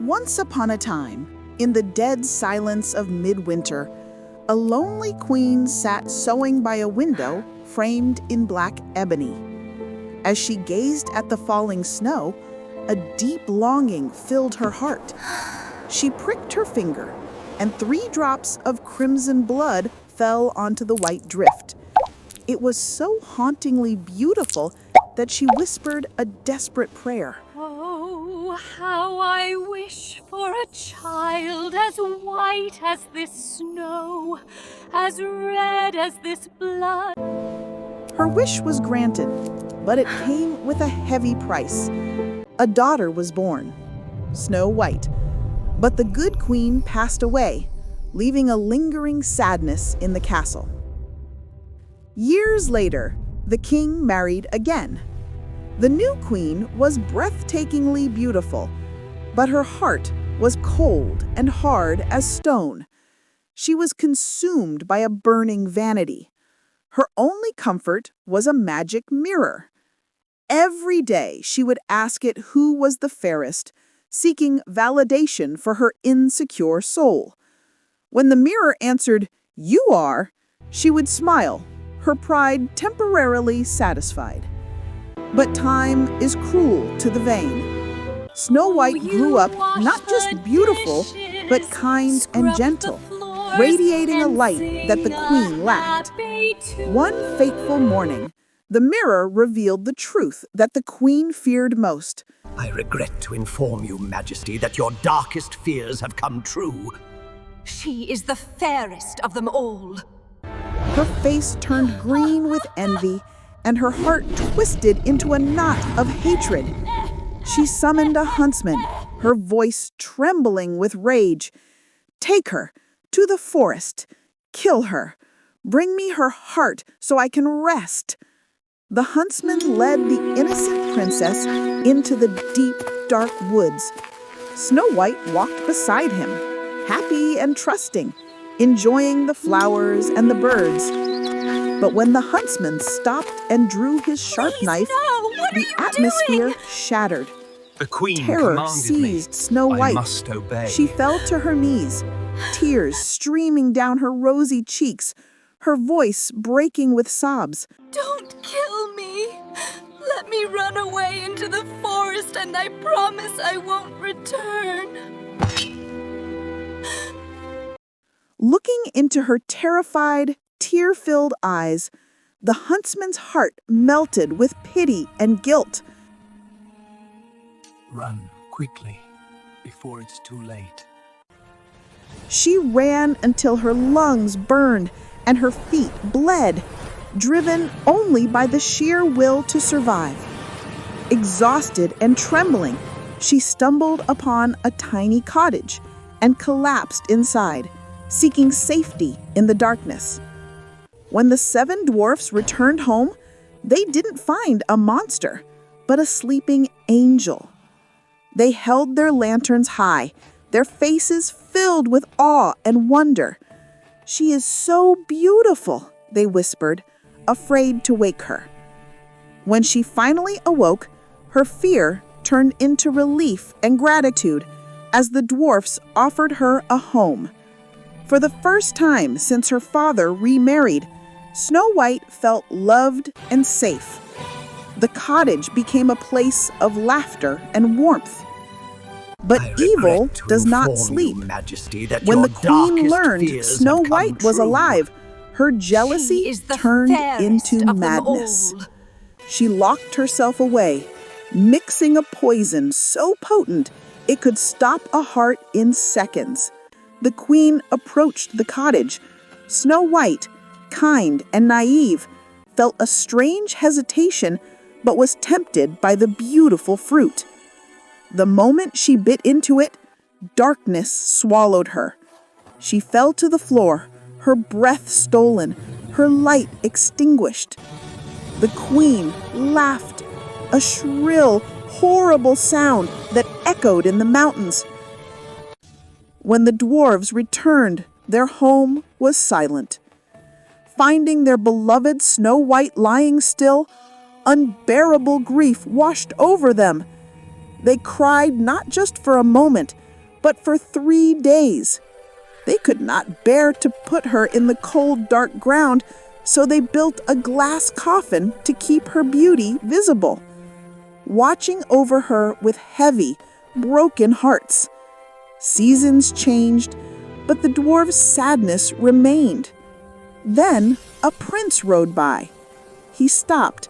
Once upon a time, in the dead silence of midwinter, a lonely queen sat sewing by a window framed in black ebony. As she gazed at the falling snow, a deep longing filled her heart. She pricked her finger, and 3 drops of crimson blood fell onto the white drift. It was so hauntingly beautiful that she whispered a desperate prayer. Oh, how I wish for a child as white as this snow, as red as this blood. Her wish was granted, but it came with a heavy price. A daughter was born, Snow White, but the good queen passed away, leaving a lingering sadness in the castle. Years later, the king married again. The new queen was breathtakingly beautiful, but her heart was cold and hard as stone. She was consumed by a burning vanity. Her only comfort was a magic mirror. Every day she would ask it who was the fairest, seeking validation for her insecure soul. When the mirror answered, "You are," she would smile, her pride temporarily satisfied. But time is cruel to the vain. Snow White grew up not just beautiful, but kind and gentle, radiating a light that the queen lacked. One fateful morning, the mirror revealed the truth that the queen feared most. I regret to inform you, Majesty, that your darkest fears have come true. She is the fairest of them all. Her face turned green with envy, and her heart twisted into a knot of hatred. She summoned a huntsman, her voice trembling with rage. "Take her to the forest. Kill her. Bring me her heart so I can rest." The huntsman led the innocent princess into the deep, dark woods. Snow White walked beside him, happy and trusting, enjoying the flowers and the birds. But when the huntsman stopped and drew his sharp knife, the atmosphere shattered. The queen Terror commanded seized me. Snow I White. must obey. She fell to her knees, tears streaming down her rosy cheeks, her voice breaking with sobs. Don't kill me. Let me run away into the forest, and I promise I won't return. Looking into her terrified, tear-filled eyes, the huntsman's heart melted with pity and guilt. Run quickly, before it's too late. She ran until her lungs burned and her feet bled, driven only by the sheer will to survive. Exhausted and trembling, she stumbled upon a tiny cottage and collapsed inside, seeking safety in the darkness. When the 7 dwarfs returned home, they didn't find a monster, but a sleeping angel. They held their lanterns high, their faces filled with awe and wonder. "She is so beautiful," they whispered, afraid to wake her. When she finally awoke, her fear turned into relief and gratitude as the dwarfs offered her a home. For the first time since her father remarried, Snow White felt loved and safe. The cottage became a place of laughter and warmth. But evil does not sleep. Majesty, that When your the queen darkest learned fears Snow have come White was true. alive, her jealousy She is the turned fairest into of them madness. all. She locked herself away, mixing a poison so potent it could stop a heart in seconds. The queen approached the cottage. Snow White, kind and naive, felt a strange hesitation but was tempted by the beautiful fruit. The moment she bit into it, darkness swallowed her. She fell to the floor, her breath stolen, her light extinguished. The queen laughed, a shrill, horrible sound that echoed in the mountains. When the dwarves returned, their home was silent. Finding their beloved Snow White lying still, unbearable grief washed over them. They cried not just for a moment, but for 3 days. They could not bear to put her in the cold, dark ground, so they built a glass coffin to keep her beauty visible, watching over her with heavy, broken hearts. Seasons changed, but the dwarves' sadness remained. Then a prince rode by. He stopped,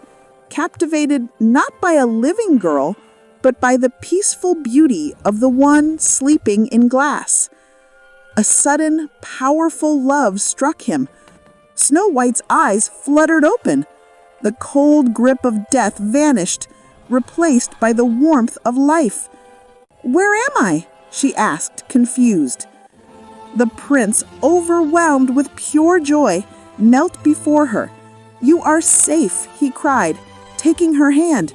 captivated not by a living girl, but by the peaceful beauty of the one sleeping in glass. A sudden, powerful love struck him. Snow White's eyes fluttered open. The cold grip of death vanished, replaced by the warmth of life. "Where am I?" she asked, confused. The prince, overwhelmed with pure joy, knelt before her. "You are safe," he cried, taking her hand.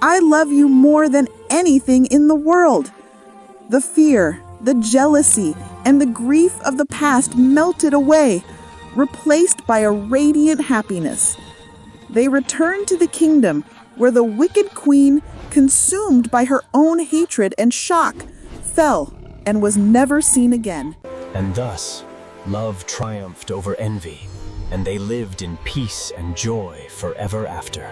"I love you more than anything in the world." The fear, the jealousy, and the grief of the past melted away, replaced by a radiant happiness. They returned to the kingdom where the wicked queen, consumed by her own hatred and shock, fell and was never seen again. And thus, love triumphed over envy, and they lived in peace and joy forever after.